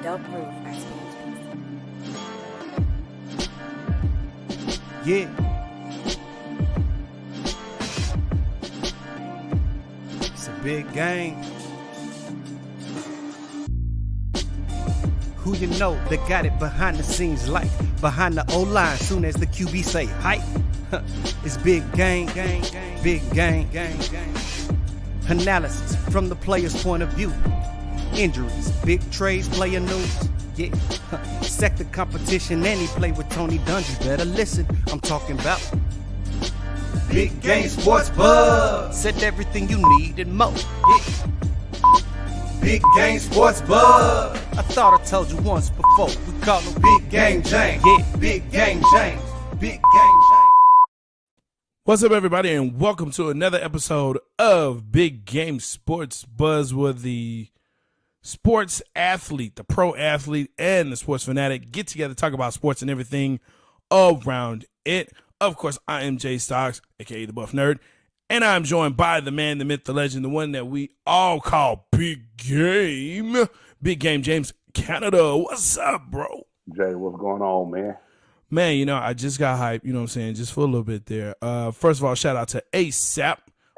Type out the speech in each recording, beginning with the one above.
Adult proof. Ice cream. Yeah. It's a big game. Who you know that got it behind the scenes like behind the O-line soon as the QB say hype. It's big game, big game. Analysis from the player's point of view. Injuries, big trades, player news. Yeah, sector competition, and he play with Tony Dungy. Better listen, I'm talking about Big Game Sports Buzz. Said everything you need and more. Yeah. Big Game Sports Buzz. I thought I told you once before. We call him Big Game James. Yeah, Big Game James. Big Game James. What's up, everybody, and welcome to another episode of Big Game Sports Buzz, where the sports athlete, the pro athlete, and the sports fanatic get together to talk about sports and everything around it. Of course, I am J-Stogs, a.k.a. the Buff Nerd, and I'm joined by the man, the myth, the legend, the one that we all call Big Game James Canada. What's up, bro? Jay, what's going on, man? Man, you know, I just got hyped, you know what I'm saying, just for a little bit there. First of all, shout out to ASAP,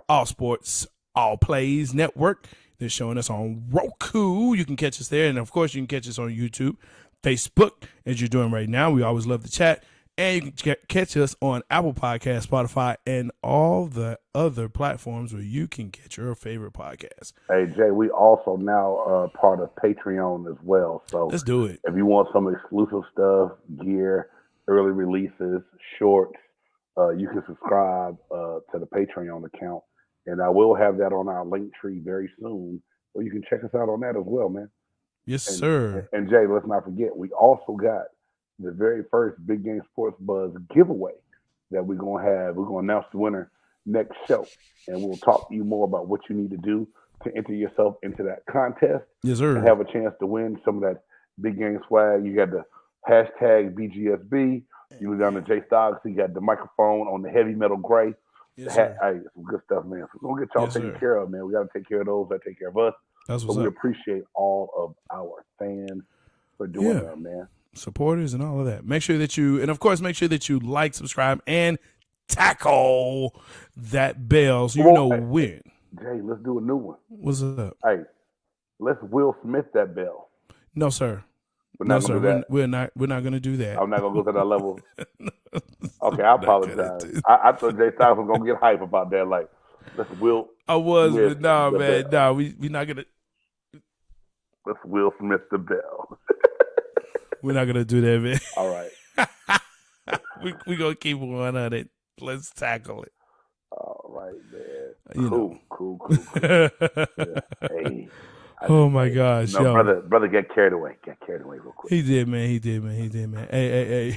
All Sports, All Plays Network. They're showing us on Roku. You can catch us there. And, of course, you can catch us on YouTube, Facebook, as you're doing right now. We always love to chat. And you can catch us on Apple Podcasts, Spotify, and all the other platforms where you can get your favorite podcast. Hey, Jay, we also now part of Patreon as well. So let's do it. If you want some exclusive stuff, gear, early releases, shorts, you can subscribe to the Patreon account. And I will have that on our link tree very soon. So you can check us out on that as well, man. Yes, sir. And Jay, let's not forget, we also got the very first Big Game Sports Buzz giveaway that we're going to have. We're going to announce the winner next show. And we'll talk to you more about what you need to do to enter yourself into that contest. Yes, sir. And have a chance to win some of that Big Game swag. You got the hashtag BGSB. You were down to J-Stogs. You got the microphone on the heavy metal gray. Yes, sir. Hey, some good stuff, man. So we're going to get y'all taken care of, man. We got to take care of those that take care of us. That's what's so we up. appreciate all of our fans for doing that, man. Supporters and all of that. Make sure that you, and of course, make sure that you like, subscribe, and tackle that bell so you know when. Jay, let's do a new one. What's up? Hey, let's Will Smith that bell. No, sir. No, sir. We're not going to do that. I'm not going to go to that level. Okay, I apologize. I thought Jay Styles was going to get hype about that. Like, let's Will. I was, Smith but no, man. No, we're not going to. Let's Will Smith the bell. We're not going to do that, man. All right. We're going to keep on it. Let's tackle it. All right, man. Cool. Yeah. Hey. Oh my gosh, no, yo. brother, get carried away. Get carried away real quick. He did, man. Hey.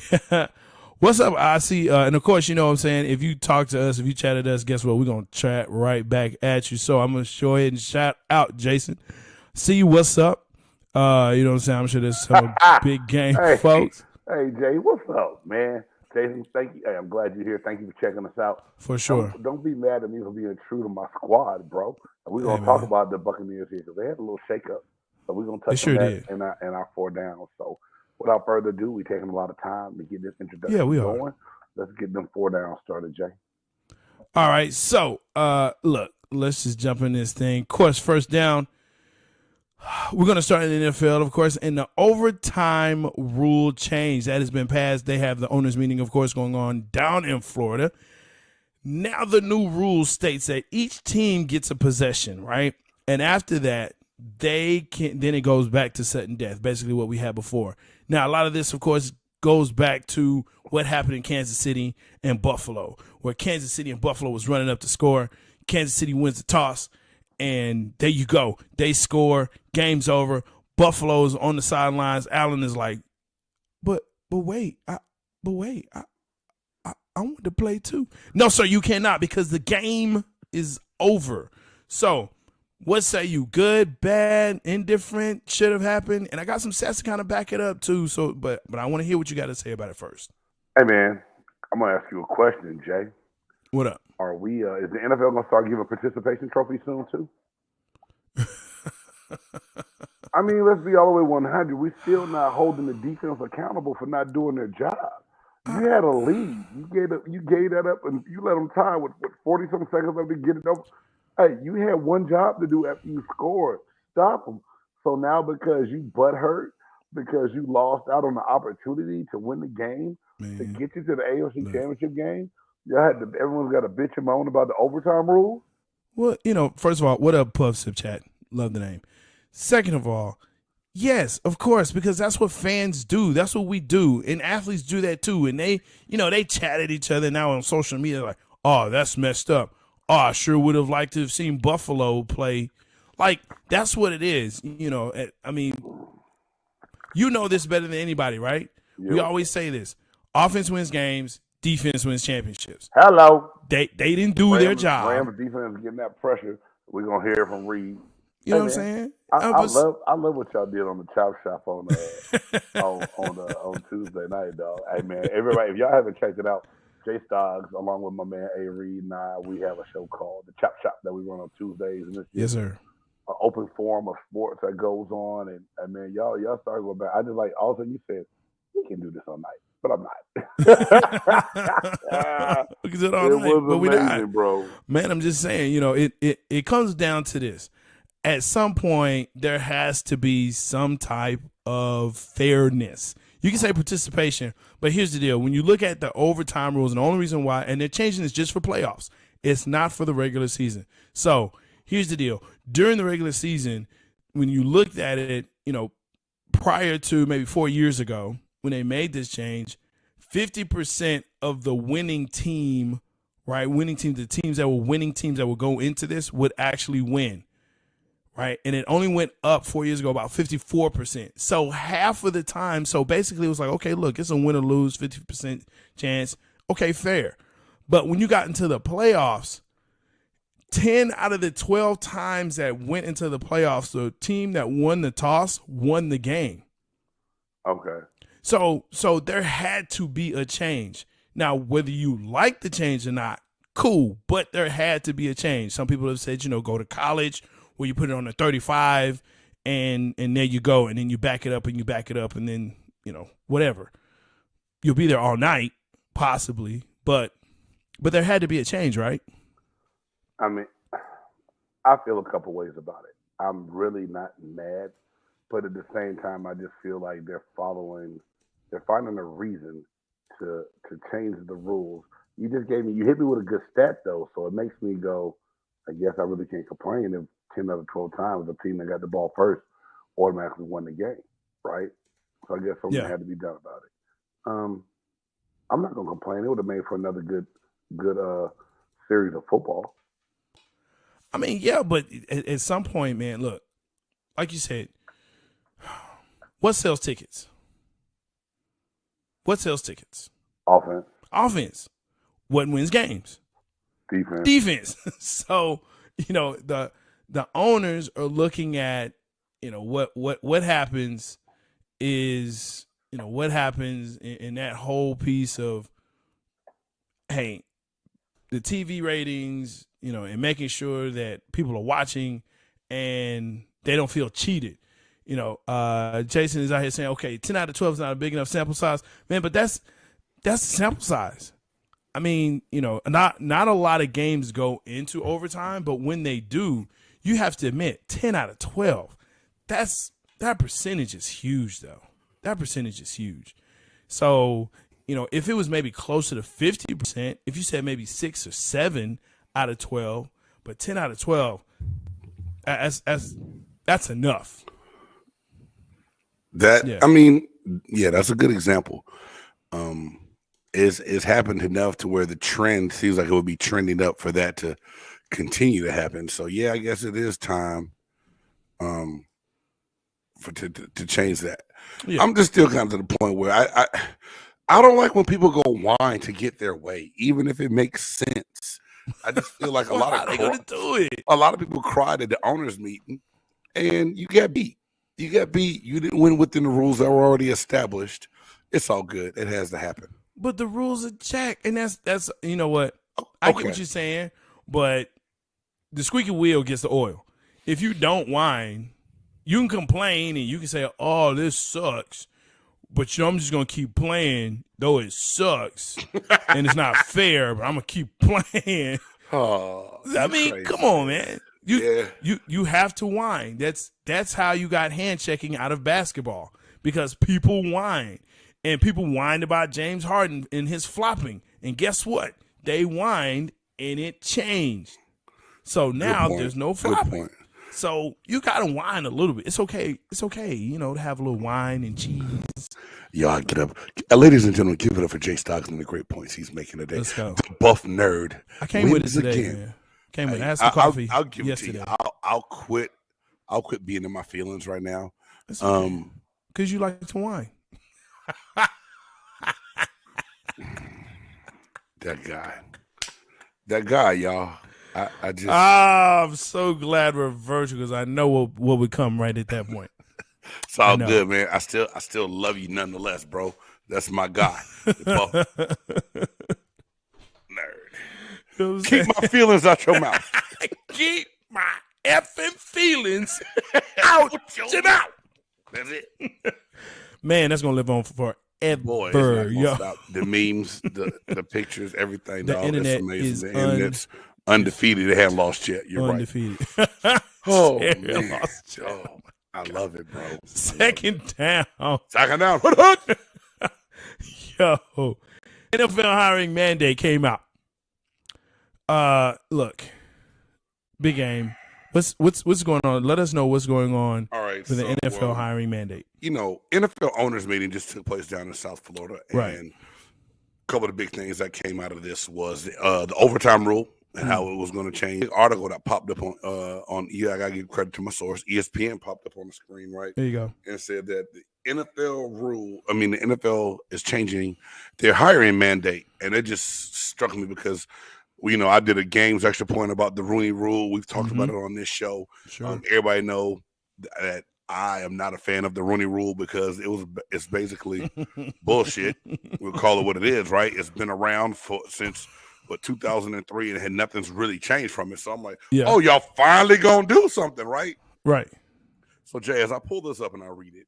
What's up, I see? And of course, you know what I'm saying. If you talk to us, if you chat at us, guess what? We're gonna chat right back at you. So I'm gonna go ahead and shout out Jason. See what's up. You know what I'm saying. I'm sure there's some big game folks. Hey Jay, what's up, man? Jason, thank you. Hey, I'm glad you're here. Thank you for checking us out. For sure. Don't be mad at me for being true to my squad, bro. We're going to talk about the Buccaneers here because they had a little shakeup. So we're going to touch on that in our four downs. So without further ado, we're taking a lot of time to get this introduction going. Let's get them four downs started, Jay. All right. So, look, let's just jump in this thing. Of course, first down. We're going to start in the NFL, of course, and the overtime rule change that has been passed. They have the owners' meeting, of course, going on down in Florida. Now the new rule states that each team gets a possession, right? And after that, then it goes back to sudden death, basically what we had before. Now, a lot of this, of course, goes back to what happened in Kansas City and Buffalo, where Kansas City and Buffalo was running up to score. Kansas City wins the toss. And there you go. They score. Game's over. Buffalo's on the sidelines. Allen is like, but wait. I want to play too. No, sir, you cannot because the game is over. So what say you? Good, bad, indifferent, should have happened? And I got some stats to kind of back it up too. So, but I want to hear what you got to say about it first. Hey, man, I'm going to ask you a question, Jay. What up? Are we? Is the NFL going to start giving participation trophies soon too? I mean, let's be all the way 100. We still not holding the defense accountable for not doing their job. You had a lead. You gave that up, and you let them tie with 40-some seconds left to get it over. Hey, you had one job to do after you scored. Stop them. So now because you butt hurt, because you lost out on the opportunity to win the game, to get you to the AFC Championship game, everyone's got to bitch and moan about the overtime rule. Well, first of all, what up, Puff Sip Chat? Love the name. Second of all, yes, of course, because that's what fans do. That's what we do. And athletes do that too. And they chat at each other now on social media like, oh, that's messed up. Oh, I sure would have liked to have seen Buffalo play. Like, that's what it is. I mean, you know this better than anybody, right? Yep. We always say this. Offense wins games. Defense wins championships. Hello. They didn't do their job. Rams defense getting that pressure. We're going to hear from Reed. You know what I'm saying? I love what y'all did on the chop shop on Tuesday night, dog. Hey man, everybody, if y'all haven't checked it out, J-Stogs, along with my man A. Reed and I, we have a show called The Chop Shop that we run on Tuesdays, and it's yes, sir. An open forum of sports that goes on, and man, y'all started going back. I just like all of a sudden you said we can do this all night, but I'm not. We can do it all night, but we're not, bro. Man, I'm just saying, it comes down to this. At some point, there has to be some type of fairness. You can say participation, but here's the deal. When you look at the overtime rules, and the only reason why, and they're changing this just for playoffs, it's not for the regular season. So here's the deal. During the regular season, when you looked at it, prior to maybe 4 years ago, when they made this change, 50% of the winning team, right, the teams that were winning teams that would go into this would actually win. Right. And it only went up 4 years ago, about 54%. So half of the time. So basically it was like, okay, look, it's a win or lose, 50% chance. Okay, fair. But when you got into the playoffs, 10 out of the 12 times that went into the playoffs, the team that won the toss won the game. Okay. So there had to be a change. Now, whether you like the change or not, cool. But there had to be a change. Some people have said, go to college, where you put it on a 35 and there you go. And then you back it up and then, whatever. You'll be there all night, possibly. But there had to be a change, right? I mean, I feel a couple ways about it. I'm really not mad, but at the same time, I just feel like they're finding a reason to change the rules. You hit me with a good stat though, so it makes me go, I guess I really can't complain if 10 out of 12 times the team that got the ball first automatically won the game, right? So I guess something had to be done about it. I'm not gonna complain. It would have made for another good series of football. I mean, yeah, but at some point, man, look, like you said, what sells tickets? Offense. What wins games? Defense. So, the owners are looking at, what happens is, what happens in that whole piece of, hey, the TV ratings, and making sure that people are watching and they don't feel cheated. Jason is out here saying, okay, 10 out of 12 is not a big enough sample size. Man, but that's the sample size. I mean, not a lot of games go into overtime, but when they do, you have to admit 10 out of 12. That percentage is huge, though. That percentage is huge. So, if it was maybe closer to 50%, if you said maybe 6 or 7 out of 12, but 10 out of 12, that's enough. I mean, that's a good example. It's happened enough to where the trend seems like it would be trending up for that to continue to happen. So I guess it is time to change that. Yeah. I'm just still kind of to the point where I don't like when people go whine to get their way, even if it makes sense. I just feel like a lot of people cried at the owners meeting, and you got beat. You didn't win within the rules that were already established. It's all good. It has to happen. But the rules are checked, and that's you know what? I get what you're saying, but the squeaky wheel gets the oil. If you don't whine, you can complain and you can say, "Oh, this sucks," but I'm just gonna keep playing, though it sucks and it's not fair. But I'm gonna keep playing. Oh, I mean, crazy. come on, man. You have to whine. That's how you got hand checking out of basketball, because people whine, and people whined about James Harden and his flopping, and guess what? They whined and it changed. So now there's no flopping. So you gotta whine a little bit. It's okay. It's okay, to have a little wine and cheese. Y'all get up. Ladies and gentlemen, give it up for J-Stogs and the great points he's making today. Let's go. The buff nerd. I came with it today, man. Came with some coffee. I'll give yesterday. it to you. I'll quit being in my feelings right now. Because you like to whine. That guy, y'all. I just. I'm so glad we're virtual, because I know what would come right at that point. It's all good, man. I still love you nonetheless, bro. That's my guy. Nerd. Keep my feelings out your mouth. Keep my effing feelings out your mouth. That's it. Man, that's gonna live on forever. Boy, the memes, the pictures, everything. The internet is amazing. is the internet's undefeated. They haven't lost yet. You're undefeated. Right. Oh, man. Oh, I love it, bro. Second down. Yo, NFL hiring mandate came out. Look, big game. What's going on? Let us know what's going on. All right, with the NFL hiring mandate. NFL owners meeting just took place down in South Florida, right. And a couple of the big things that came out of this was the overtime rule and how it was going to change. The article that popped up on I gotta give credit to my source. ESPN popped up on the screen, right? There you go. And said that the NFL is changing their hiring mandate, and it just struck me because. I did a games extra point about the Rooney Rule. We've talked about it on this show. Sure. Everybody know that I am not a fan of the Rooney Rule because it's basically bullshit. We'll call it what it is, right? It's been around since 2003, and nothing's really changed from it. So I'm like, oh, y'all finally gonna do something, right? Right. So Jay, as I pull this up and I read it,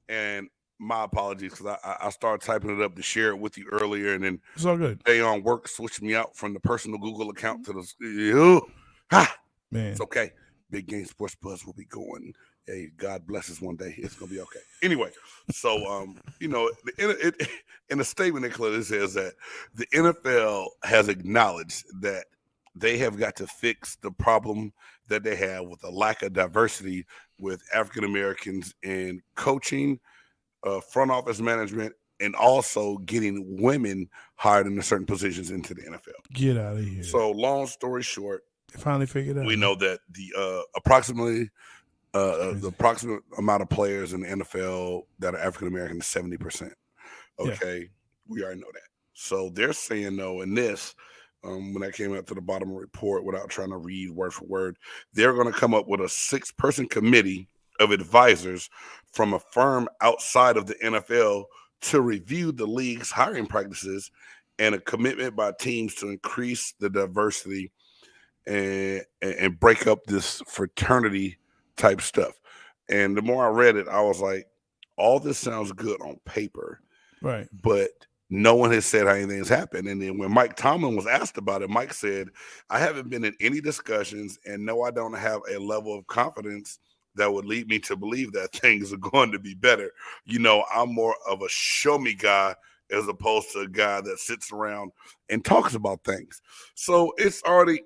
and my apologies because I started typing it up to share it with you earlier, and then it's all good. They on work switched me out from the personal Google account to the man. It's okay. Big Game Sports Buzz will be going. Hey, God bless us one day. It's gonna be okay. Anyway, so in a statement it clearly says that the NFL has acknowledged that they have got to fix the problem that they have with a lack of diversity with African Americans in coaching. Front office management, and also getting women hired into certain positions into the NFL. Get out of here. So, long story short, they finally figured out. We know that the approximate amount of players in the NFL that are African American is 70%. Okay, we already know that. So they're saying though in this, when that came out to the bottom of the report, without trying to read word for word, they're going to come up with a 6-person committee of advisors from a firm outside of the NFL to review the league's hiring practices, and a commitment by teams to increase the diversity and break up this fraternity type stuff. And the more I read it, I was like, all this sounds good on paper, right? But no one has said how anything's happened. And then when Mike Tomlin was asked about it, Mike said, I haven't been in any discussions, and no, I don't have a level of confidence that would lead me to believe that things are going to be better. I'm more of a show me guy as opposed to a guy that sits around and talks about things. So it's already,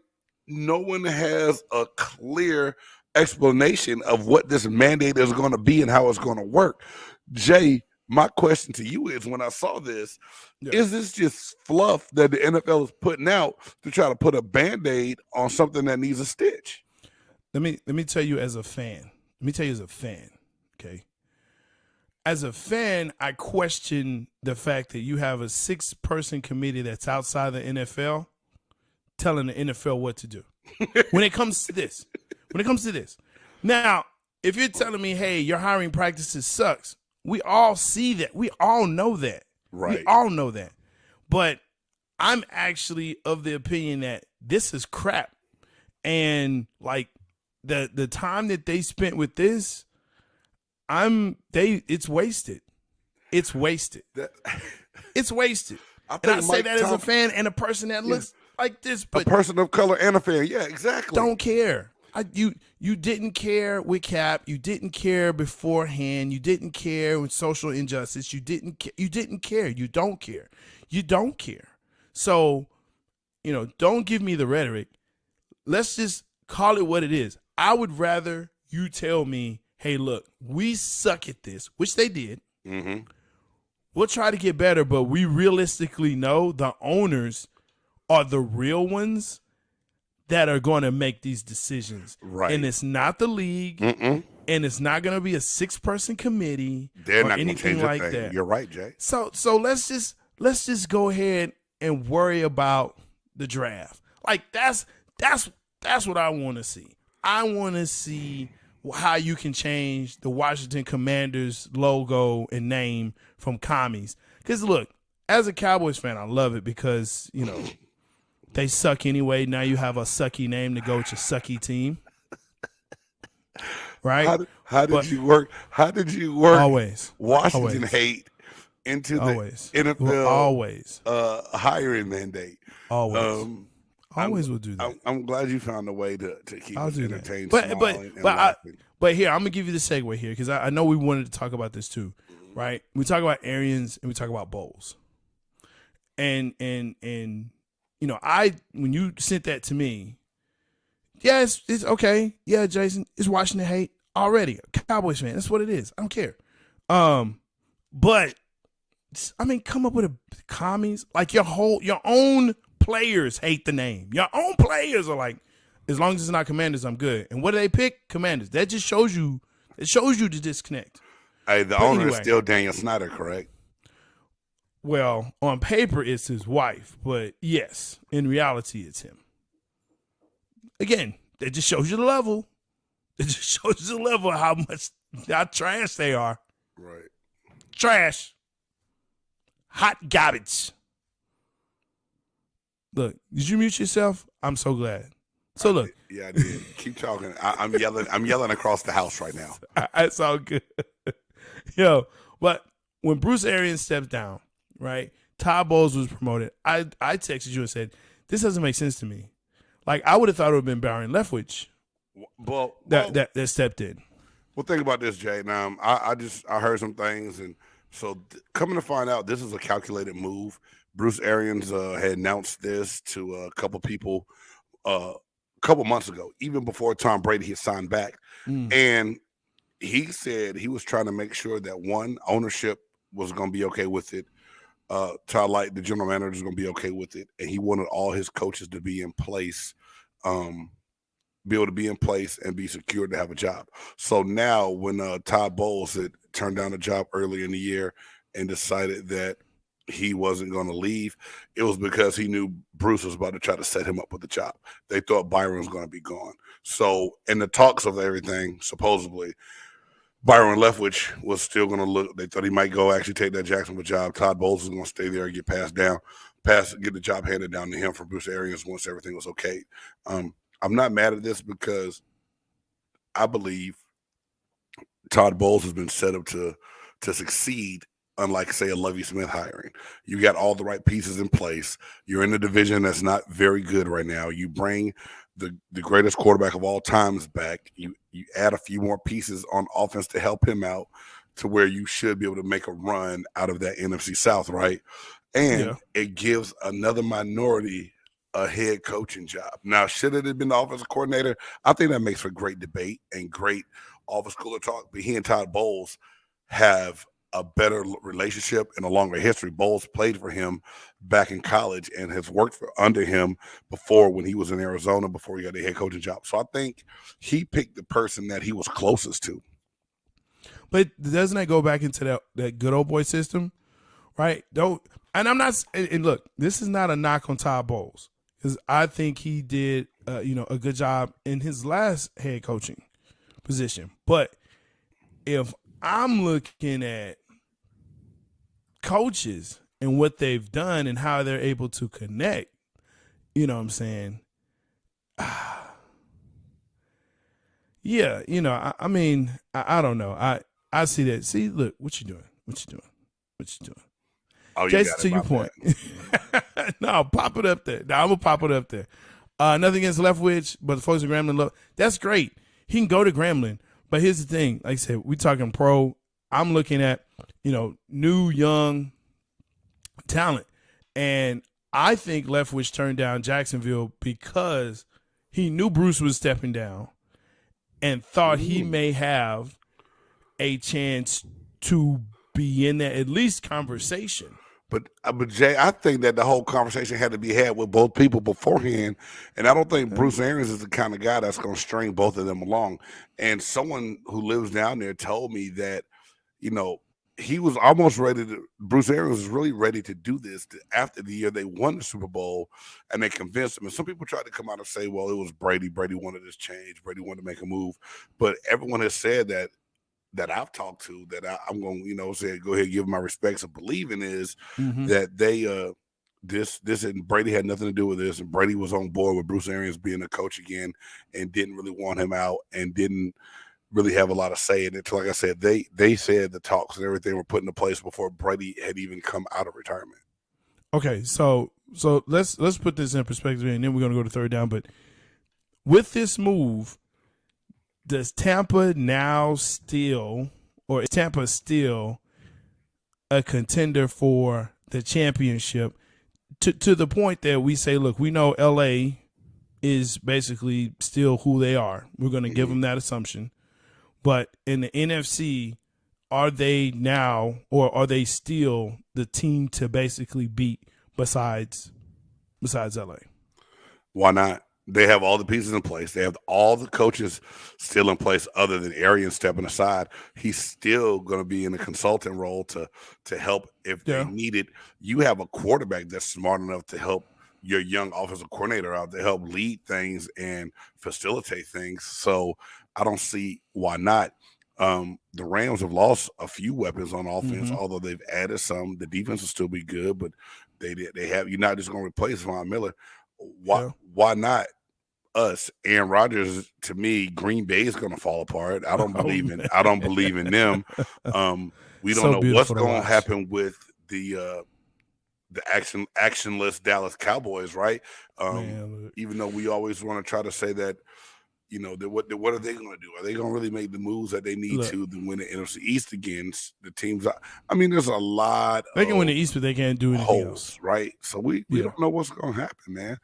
no one has a clear explanation of what this mandate is going to be and how it's going to work. Jay, my question to you is, when I saw this, is this just fluff that the NFL is putting out to try to put a Band-Aid on something that needs a stitch? Let me tell you as a fan. Okay? As a fan, I question the fact that you have a 6-person committee that's outside the NFL telling the NFL what to do. When it comes to this. Now, if you're telling me, hey, your hiring practices sucks, we all see that. We all know that. Right. We all know that. But I'm actually of the opinion that this is crap. And like the time that they spent with this, It's wasted. It's wasted. It's wasted. And I say that as a fan and a person that looks like this, but a person of color and a fan. Yeah, exactly. Don't care. You didn't care with Cap. You didn't care beforehand. You didn't care with social injustice. You didn't care. You don't care. You don't care. So, don't give me the rhetoric. Let's just call it what it is. I would rather you tell me, hey, look, we suck at this, which they did. Mm-hmm. We'll try to get better, but we realistically know the owners are the real ones that are going to make these decisions. Right. And it's not the league. Mm-mm. And it's not going to be a 6-person committee. They're or not going to anything change like a thing. that. You're right, Jay. So let's just go ahead and worry about the draft. Like that's what I want to see. I want to see how you can change the Washington Commanders logo and name from commies. Because look, as a Cowboys fan, I love it because, they suck anyway. Now you have a sucky name to go with your sucky team. Right? How did you work? How did you work always Washington hate into the NFL hiring mandate? Always. Always will do that. I'm glad you found a way to keep us entertained. But here, I'm gonna give you the segue here because I know we wanted to talk about this too, right? We talk about Arians and we talk about Bowles, and when you sent that to me, it's okay. Yeah, Jason, it's Washington hate already. Cowboys fan, that's what it is. I don't care. But I mean, come up with a commies like your own players hate the name. Your own players are like, as long as it's not Commanders, I'm good. And what do they pick? Commanders. That just shows you. It shows you the disconnect. Hey, the owner is still Daniel Snyder, correct? Well, on paper, it's his wife, but yes, in reality, it's him. Again, that just shows you the level. It just shows you the level of how trash they are. Right. Trash. Hot garbage. Look, did you mute yourself? I'm so glad. So look. Yeah, I did. Keep talking. I'm yelling. I'm yelling across the house right now. It's all good. Yo, but when Bruce Arians stepped down, right? Todd Bowles was promoted. I texted you and said, this doesn't make sense to me. Like, I would have thought it would have been Byron Leftwich that stepped in. Well, think about this, Jay. Now, I heard some things, and so coming to find out, this is a calculated move. Bruce Arians had announced this to a couple people a couple months ago, even before Tom Brady had signed back. And he said he was trying to make sure that, one, ownership was going to be okay with it. Todd Light, the general manager, is going to be okay with it. And he wanted all his coaches to be in place, be able to be in place and be secured to have a job. So now when Todd Bowles had turned down a job earlier in the year and decided that he wasn't going to leave, it was because he knew Bruce was about to try to set him up with a job. They thought Byron was going to be gone. So in the talks of everything, supposedly, Byron Leftwich was still going to look. They thought he might go actually take that Jacksonville job. Todd Bowles was going to stay there and get get the job handed down to him from Bruce Arians once everything was okay. I'm not mad at this because I believe Todd Bowles has been set up to succeed. Unlike, say, a Lovie Smith hiring, you got all the right pieces in place. You're in a division that's not very good right now. You bring the greatest quarterback of all times back. You add a few more pieces on offense to help him out to where you should be able to make a run out of that NFC South, right? And it gives another minority a head coaching job. Now, should it have been the offensive coordinator? I think that makes for great debate and great office cooler talk. But he and Todd Bowles have a better relationship and a longer history. Bowles played for him back in college and has worked under him before when he was in Arizona before he got the head coaching job. So I think he picked the person that he was closest to. But doesn't that go back into that good old boy system, right? And I'm not. And look, this is not a knock on Todd Bowles because I think he did, a good job in his last head coaching position. But if I'm looking at coaches and what they've done and how they're able to connect, you know what I'm saying? Yeah, I mean, I don't know. I see that. See, look, what you doing? Oh, Jason, to your point. No, pop it up there. No, I'm gonna pop it up there. Nothing against Leftwich, but the folks at Grambling love. That's great. He can go to Grambling, but here's the thing. Like I said, we talking pro. I'm looking at new young talent, and I think Leftwich turned down Jacksonville because he knew Bruce was stepping down, and thought he may have a chance to be in that at least conversation. But Jay, I think that the whole conversation had to be had with both people beforehand, and I don't think Bruce Arians is the kind of guy that's going to string both of them along. And someone who lives down there told me that, he was almost ready to. Bruce Arians was really ready to do this after the year they won the Super Bowl, and they convinced him. And some people tried to come out and say, "Well, it was Brady. Brady wanted this change. Brady wanted to make a move." But everyone has said that I've talked to, that I'm going to, say, go ahead and give my respects of believing is that they, this and Brady had nothing to do with this. And Brady was on board with Bruce Arians being a coach again and didn't really want him out and didn't really have a lot of say in it. Like I said, they said the talks and everything were put into place before Brady had even come out of retirement. Okay. So let's put this in perspective, and then we're going to go to third down. But with this move, does Tampa now still, or is Tampa still a contender for the championship to the point that we say, look, we know LA is basically still who they are. We're going to give them that assumption. But in the NFC, are they now, or are they still the team to basically beat besides LA? Why not? They have all the pieces in place. They have all the coaches still in place other than Arians stepping aside. He's still going to be in a consultant role to help if they need it. You have a quarterback that's smart enough to help your young offensive coordinator out to help lead things and facilitate things. So I don't see why not. The Rams have lost a few weapons on offense, although they've added some. The defense will still be good, but they have. You're not just going to replace Von Miller. Why not us? Aaron Rodgers, to me, Green Bay is going to fall apart. I don't believe in them. We don't know what's going to happen with the actionless Dallas Cowboys, right? Even though we always want to try to say that, what are they going to do? Are they going to really make the moves that they need to win the NFC East against the teams? I mean, there's a lot. They can win the East, but they can't do anything else, right? So we don't know what's going to happen, man.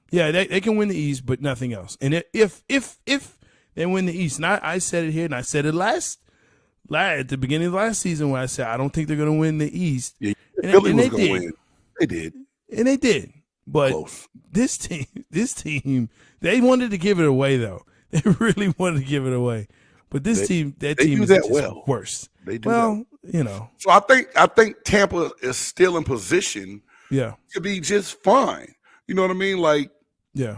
Yeah, they can win the East, but nothing else. And if they win the East, and I said it here, and I said it at the beginning of last season when I said I don't think they're going to win the East. Yeah, Philly was going to win. They did, and they did. But this team, they wanted to give it away, though. They really wanted to give it away. But this team is just worse. They do that. So I think Tampa is still in position to be just fine. You know what I mean? Like, the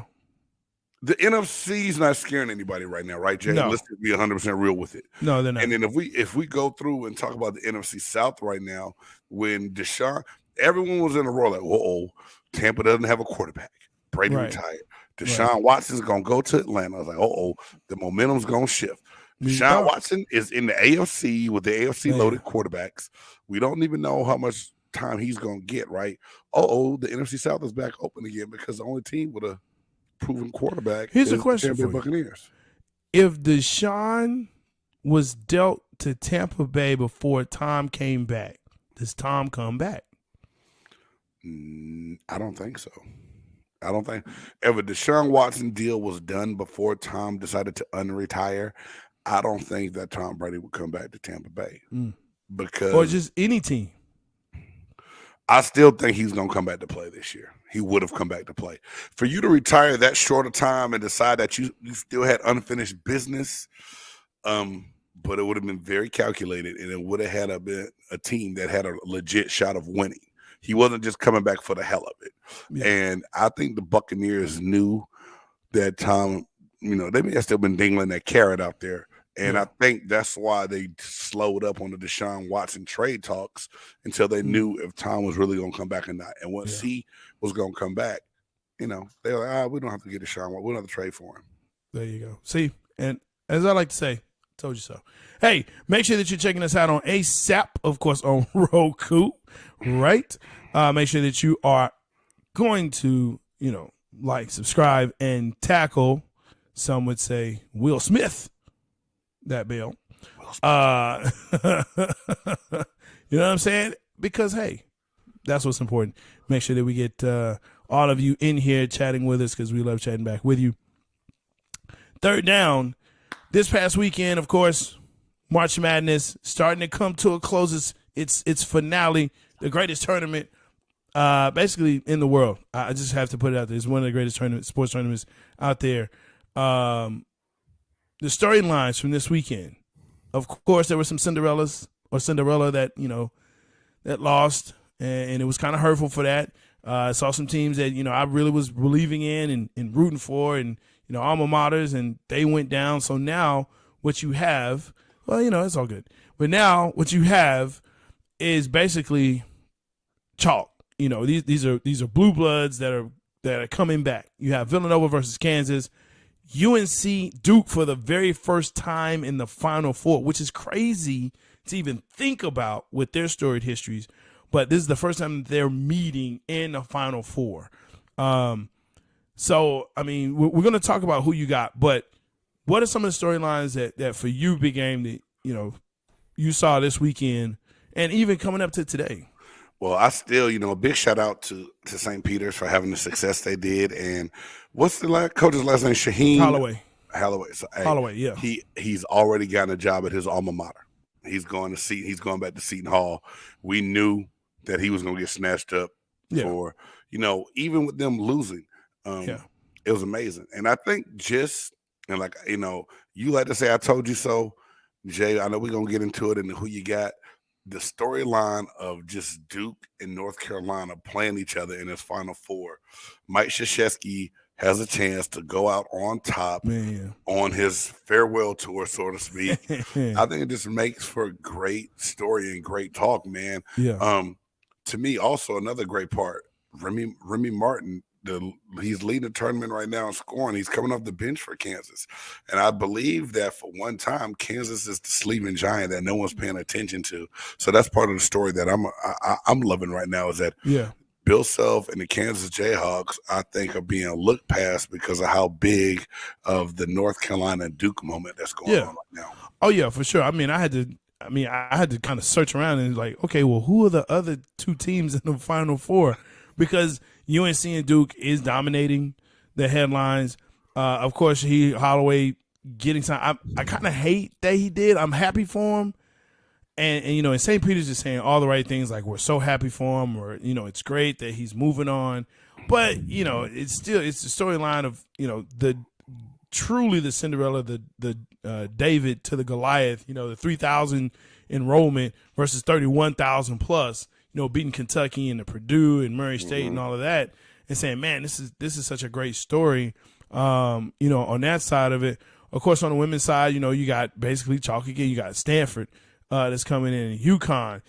NFC's not scaring anybody right now, right, Jay? No. Let's be 100% real with it. No, they're not. And then if we go through and talk about the NFC South right now, when Deshaun, everyone was in a row like, Tampa doesn't have a quarterback. Brady retired. Deshaun Watson's going to go to Atlanta. I was like, the momentum's going to shift. Deshaun Watson is in the AFC with the AFC loaded quarterbacks. We don't even know how much time he's going to get, right? The NFC South is back open again because the only team with a proven quarterback is the question Tampa Bay Buccaneers. If Deshaun was dealt to Tampa Bay before Tom came back, does Tom come back? I don't think so. I don't think if a Deshaun Watson deal was done before Tom decided to unretire, I don't think that Tom Brady would come back to Tampa Bay because or just any team. I still think he's going to come back to play this year. He would have come back to play. For you to retire that short of time and decide that you still had unfinished business, but it would have been very calculated, and it would have had a team that had a legit shot of winning. He wasn't just coming back for the hell of it. Yeah. And I think the Buccaneers knew that Tom, they may have still been dingling that carrot out there. And I think that's why they slowed up on the Deshaun Watson trade talks until they knew if Tom was really going to come back or not. And once he was going to come back, they were like, we don't have to get Deshaun. We don't have to trade for him. There you go. See, and as I like to say, Told you so. Hey, make sure that you're checking us out on ASAP, of course, on Roku, right? Make sure that you are going to, like, subscribe, and tackle, some would say, Will Smith, that bill. You know what I'm saying? Because, hey, that's what's important. Make sure that we get all of you in here chatting with us, because we love chatting back with you. Third down, this past weekend, of course, March Madness starting to come to a close. It's finale, the greatest tournament basically in the world. I just have to put it out there. It's one of the greatest sports tournaments out there. The storylines from this weekend, of course, there were some Cinderella that, that lost, and it was kind of hurtful for that. I saw some teams that, I really was believing in and rooting for, and, alma maters, and they went down. So now what you have, well, it's all good. But now what you have is basically chalk. These are blue bloods that are coming back. You have Villanova versus Kansas, UNC Duke for the very first time in the Final Four, which is crazy to even think about with their storied histories. But this is the first time they're meeting in the Final Four. So, I mean, we're going to talk about who you got, but what are some of the storylines that for you, Big Game, that, you saw this weekend and even coming up to today? Well, I still, a big shout out to St. Peter's for having the success they did. And what's the coach's last name? Shaheen Holloway. So, hey, Holloway, yeah. He's already gotten a job at his alma mater. He's going back to Seton Hall. We knew that he was going to get snatched up for, even with them losing. It was amazing. And I think you like to say, I told you so, Jay. I know we're going to get into it and who you got. The storyline of just Duke and North Carolina playing each other in this Final Four. Mike Krzyzewski has a chance to go out on top on his farewell tour, so to speak. I think it just makes for a great story and great talk, man. Yeah. To me, also another great part, Remy Martin. He's leading the tournament right now in scoring. He's coming off the bench for Kansas. And I believe that for one time, Kansas is the sleeping giant that no one's paying attention to. So that's part of the story that I'm loving right now, is that Bill Self and the Kansas Jayhawks, I think, are being looked past because of how big of the North Carolina Duke moment that's going on right now. Oh, yeah, for sure. I had to kind of search around and like, okay, well, who are the other two teams in the Final Four? Because UNC and Duke is dominating the headlines. Of course, Holloway getting some. I kind of hate that he did. I'm happy for him, and and St. Peter's is saying all the right things, like we're so happy for him, or it's great that he's moving on. But it's the storyline of truly the Cinderella, the David to the Goliath. The 3,000 enrollment versus 31,000 plus. Beating Kentucky and the Purdue and Murray State and all of that, and saying, man, this is such a great story. On that side of it. Of course, on the women's side, you got basically chalk again. You got Stanford that's coming in, and UConn.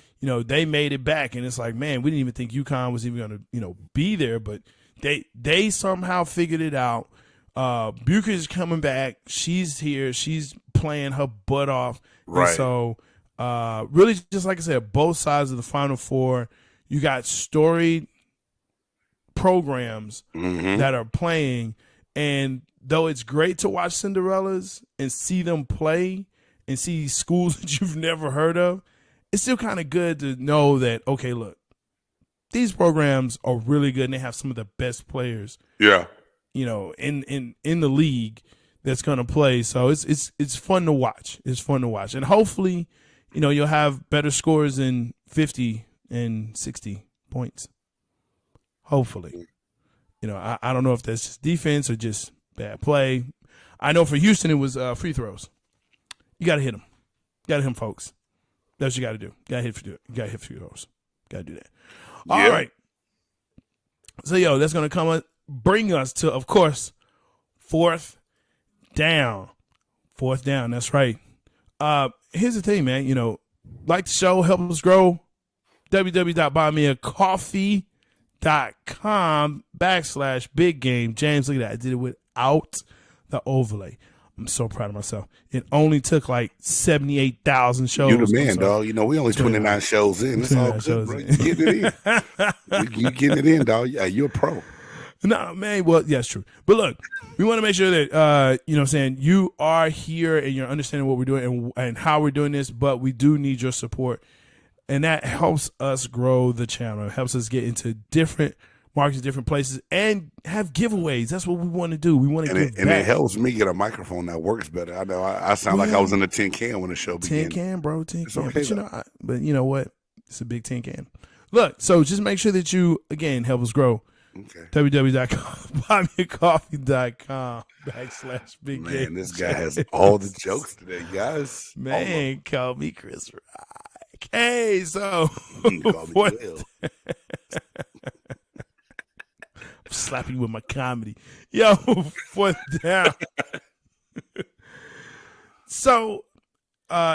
They made it back, and it's like, man, we didn't even think UConn was even going to be there, but they somehow figured it out. Bucher is coming back. She's here. She's playing her butt off. Right. And so. Really, just like I said, both sides of the Final Four, you got storied programs that are playing, and though it's great to watch Cinderellas and see them play and see schools that you've never heard of, it's still kind of good to know that, okay, look, these programs are really good and they have some of the best players, in the league that's going to play. So it's fun to watch. It's fun to watch, and hopefully, you'll have better scores than 50 and 60 points. Hopefully. I don't know if that's just defense or just bad play. I know for Houston it was free throws. You got to hit them. Got to hit them, folks. That's what you got to do. Got to hit free throws. Got to do that. Yeah. All right. So, that's going to bring us to, of course, fourth down. Fourth down. That's right. Here's the thing, man. Like the show, help us grow. www.buymeacoffee.com/big game. James, look at that. I did it without the overlay. I'm so proud of myself. It only took like 78,000 shows. You the man, dog. You know, we only 29 shows in. It's all good, bro. You getting it in. You getting it in, dog. Yeah, you're a pro. No, man. Well, yeah, it's true. But look, we want to make sure that, you know what I'm saying, you are here and you're understanding what we're doing and how we're doing this, but we do need your support. And that helps us grow the channel. It helps us get into different markets, different places, and have giveaways. That's what we want to do. We want to give back. And it helps me get a microphone that works better. I know I sound like I was in a tin can when the show began. Tin can, bro. Tin can. Okay, but you know what? It's a big tin can. Look, so just make sure that you, again, help us grow. Okay. www.buymeacoffee.com /Big Man, Game. this guy has all the jokes today, guys. Man, call me Chris Rock. Hey, so You can call me Will. slap you with my comedy. Yo, 4th down. So,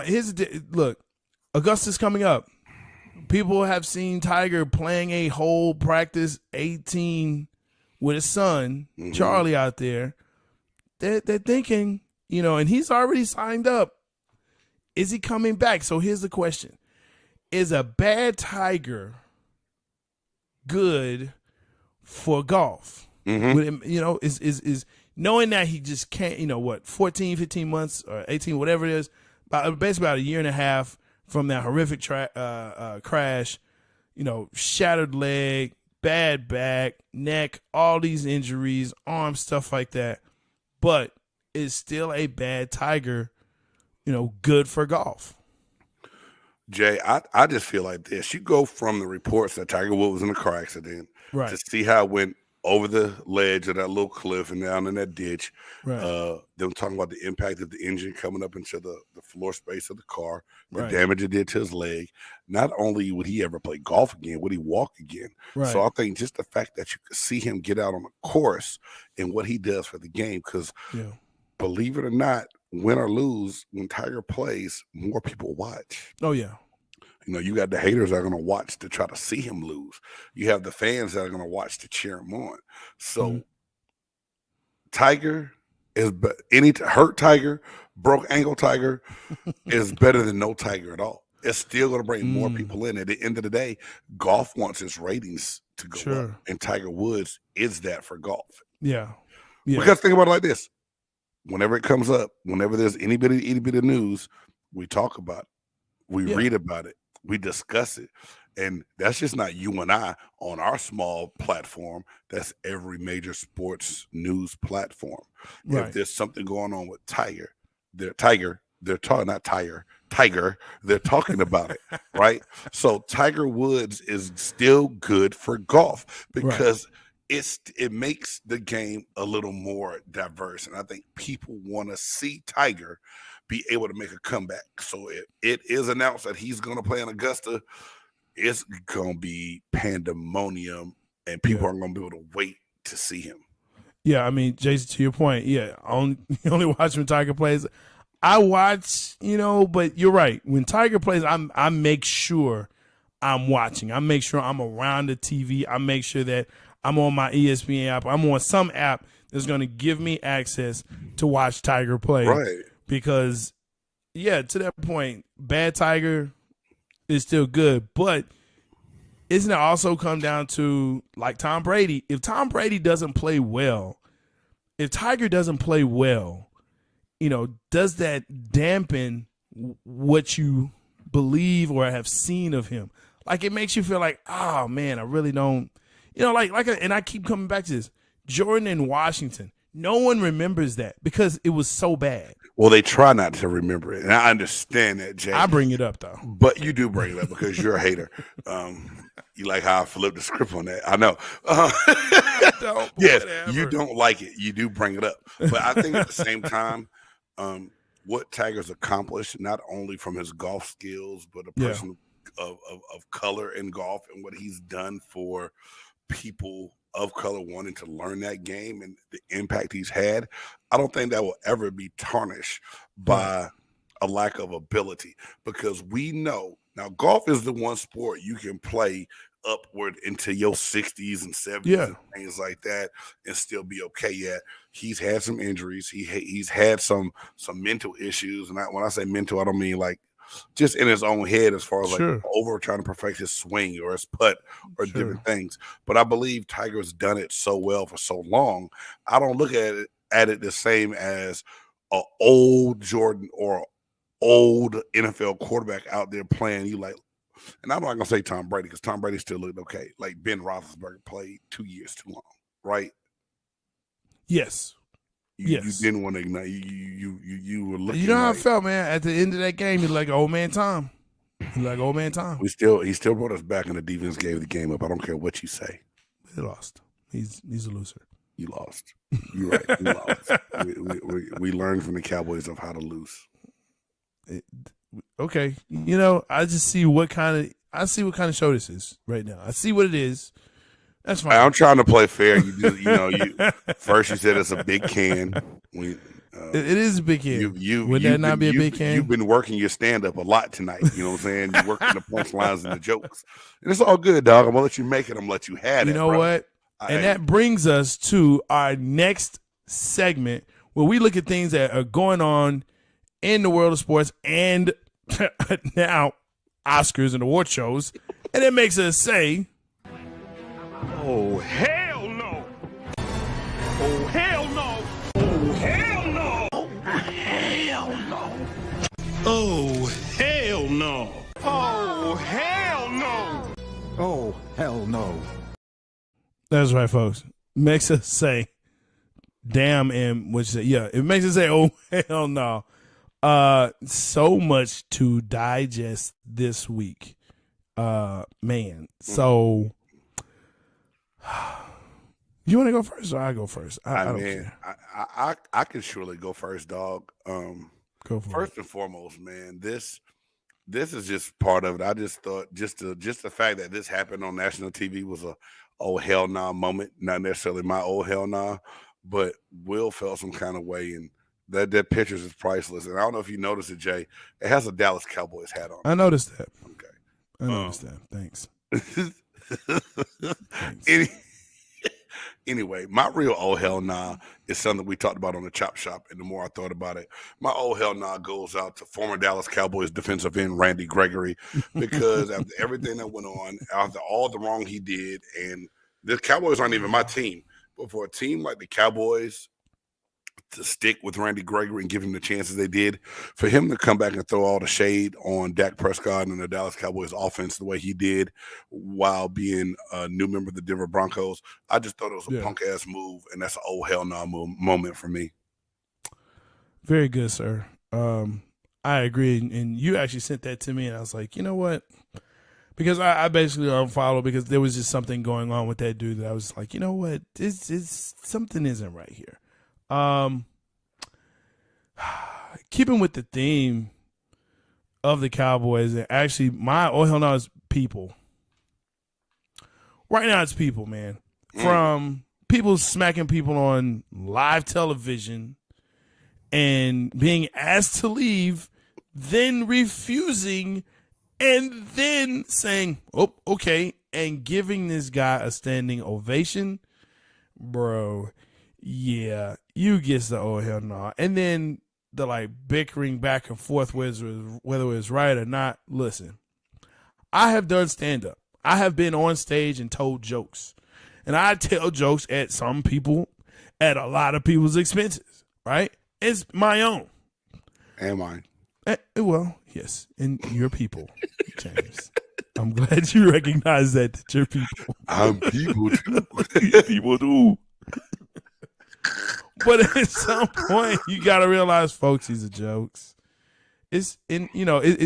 here's look, Augusta's coming up. People have seen Tiger playing a whole practice 18 with his son, Charlie, out there. They're thinking, you know, and he's already signed up. Is he coming back? So here's the question. Is a bad Tiger good for golf? You know, is knowing that he just can't, you know, what, 14, 15 months or 18, whatever it is, basically about a year and a half from that horrific crash, you know, shattered leg, bad back, neck, all these injuries, arms, stuff like that. But is still a bad Tiger, you know, good for golf? Jay, I just feel like this. You go from the reports that Tiger Woods was in a car accident to see how it went over the ledge of that little cliff and down in that ditch. Them talking about the impact of the engine coming up into the floor space of the car, the damage it did to his leg. Not only would he ever play golf again, would he walk again? So I think just the fact that you could see him get out on the course and what he does for the game, because believe it or not, win or lose, when Tiger plays, more people watch. Oh, yeah. You know, you got the haters that are going to watch to try to see him lose. You have the fans that are going to watch to cheer him on. So Tiger is hurt Tiger, broke ankle Tiger is better than no Tiger at all. It's still going to bring more people in. At the end of the day, golf wants its ratings to go up, and Tiger Woods is that for golf. Because think about it like this. Whenever it comes up, whenever there's any bit of news, we talk about it. We read about it. We discuss it. And that's just not you and I on our small platform. That's every major sports news platform. If there's something going on with Tiger, they're talking about it, right? So Tiger Woods is still good for golf because it makes the game a little more diverse. And I think people want to see Tiger be able to make a comeback. So if it is announced that he's going to play in Augusta, it's going to be pandemonium, and people are going to be able to wait to see him. Yeah, I mean, Jason, to your point, you only watch when Tiger plays. I watch, you know, but you're right. When Tiger plays, I make sure I'm watching. I make sure I'm around the TV. I make sure that I'm on my ESPN app. I'm on some app that's going to give me access to watch Tiger play. Right. Because, to that point, bad Tiger is still good. But isn't it also come down to, like Tom Brady? If Tom Brady doesn't play well, if Tiger doesn't play well, you know, does that dampen what you believe or have seen of him? Like, it makes you feel like, oh, man, I really don't. You know, and I keep coming back to this. Jordan in Washington. No one remembers that because it was so bad. Well, they try not to remember it, and I understand that, Jay. I bring it up, though. But you do bring it up because you're a hater. You like how I flipped the script on that. I know. You don't like it. You do bring it up. But I think at the same time, what Tiger's accomplished, not only from his golf skills, but a person of color in golf and what he's done for people of color wanting to learn that game and the impact he's had, I don't think that will ever be tarnished by a lack of ability, because we know Now, golf is the one sport you can play upward into your 60s and 70s and things like that and still be okay. Yet he's had some injuries. He's had some mental issues. And when I say mental, I don't mean like just in his own head as far as like over trying to perfect his swing or his putt or different things. But I believe Tiger's done it so well for so long. I don't look at it the same as an old Jordan or old NFL quarterback out there playing. You like, and I'm not gonna say Tom Brady because Tom Brady still looked okay. Like Ben Roethlisberger played 2 years too long, right? Yes. You didn't want to ignite. You were looking. You know how I felt, man. At the end of that game, you're like old man Tom. You're like old man Tom. He still brought us back, and the defense gave the game up. I don't care what you say. He lost. He's a loser. You lost. You're right. You lost. We learned from the Cowboys of how to lose. Okay, I just see what kind of show this is right now. I see what it is. That's fine. I'm trying to play fair. You first you said it's a big can. It is a big can. Would that not be a big can? You've been working your stand up a lot tonight. You know what I'm saying? You're working the punchlines and the jokes, and it's all good, dog. I'm gonna let you make it. I'm gonna let you have it. You know what? And that brings us to our next segment where we look at things that are going on in the world of sports and now Oscars and award shows, and it makes us say, "Oh hell no! Oh hell no! Oh hell no! Oh hell no! Oh hell no! Oh hell no! Oh hell no!" That's right, folks. Makes us say, "Damn," and what you say? Yeah, it makes us say, "Oh hell no." So much to digest this week, man. So, you want to go first, or I go first? I don't care. I can surely go first, dog. Go for first it. And foremost, man. This is just part of it. I just thought just the fact that this happened on national TV was a oh hell nah moment. Not necessarily my oh hell nah, but Will felt some kind of way and. That pictures is priceless, and I don't know if you noticed it, Jay. It has a Dallas Cowboys hat on. I noticed that. Okay, I noticed that. Thanks. Anyway, my real oh hell nah is something we talked about on the Chop Shop, and the more I thought about it, my oh hell nah goes out to former Dallas Cowboys defensive end Randy Gregory because after everything that went on, after all the wrong he did, and the Cowboys aren't even my team, but for a team like the Cowboys to stick with Randy Gregory and give him the chances they did, for him to come back and throw all the shade on Dak Prescott and the Dallas Cowboys offense the way he did while being a new member of the Denver Broncos, I just thought it was a punk-ass move, and that's an oh hell no moment for me. Very good, sir. I agree, and you actually sent that to me, and I was like, you know what? Because I basically unfollowed because there was just something going on with that dude that I was like, you know what? Something isn't right here. Keeping with the theme of the Cowboys, and actually my oh hell no is people. Right now it's people, man. From people smacking people on live television and being asked to leave, then refusing, and then saying, oh, okay, and giving this guy a standing ovation. Bro, yeah, you get the oh hell no. And then the like bickering back and forth whether it was right or not. Listen, I have done stand up. I have been on stage and told jokes. And I tell jokes at some people, at a lot of people's expenses, right? It's my own. And mine. Well, yes, and your people, James. I'm glad you recognize that you're people. I'm people too. People too. But at some point, you got to realize, folks, these are jokes. It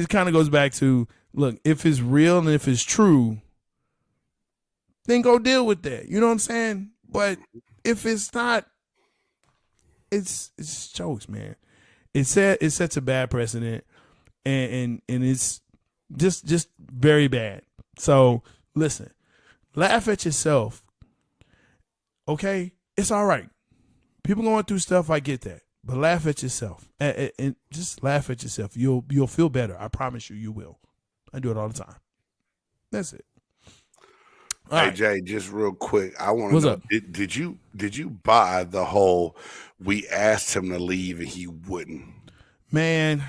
kind of goes back to, look, if it's real and if it's true, then go deal with that. You know what I'm saying? But if it's not, it's jokes, man. It sets a bad precedent, and it's just very bad. So listen, laugh at yourself. Okay, it's all right. People going through stuff, I get that, but laugh at yourself and just laugh at yourself. You'll feel better. I promise you, you will. I do it all the time. That's it. All right. Jay, just real quick, I want to know: did you buy the whole? We asked him to leave and he wouldn't. Man,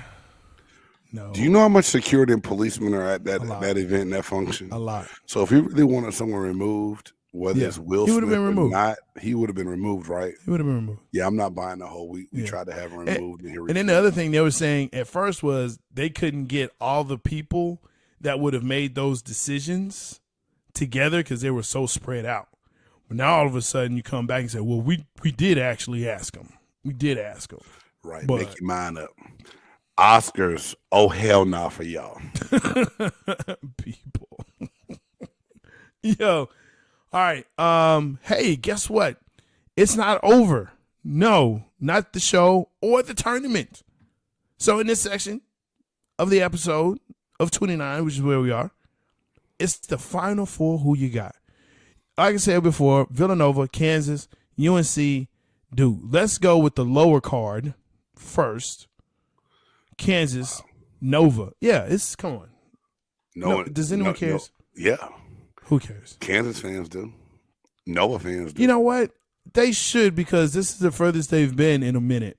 no. Do you know how much security and policemen are at that event and that function? A lot. So if he really wanted someone removed, whether it's Will Smith or not, he would have been removed, right? He would have been removed. Yeah, I'm not buying the whole. We tried to have him removed, and then the other thing they were saying at first was they couldn't get all the people that would have made those decisions together because they were so spread out. But now all of a sudden you come back and say, well, we did actually ask him. We did ask him. Right, but, make your mind up. Oscars, oh hell no for y'all. People. Yo. All right. Hey, guess what? It's not over. No, not the show or the tournament. So in this section of the episode of 29, which is where we are, it's the Final Four. Who you got? Like I said before, Villanova, Kansas, UNC, Duke. Let's go with the lower card first. Kansas, Nova. Yeah, come on. No, does anyone cares? Yeah. Who cares? Kansas fans do. Nova fans do. You know what? They should, because this is the furthest they've been in a minute.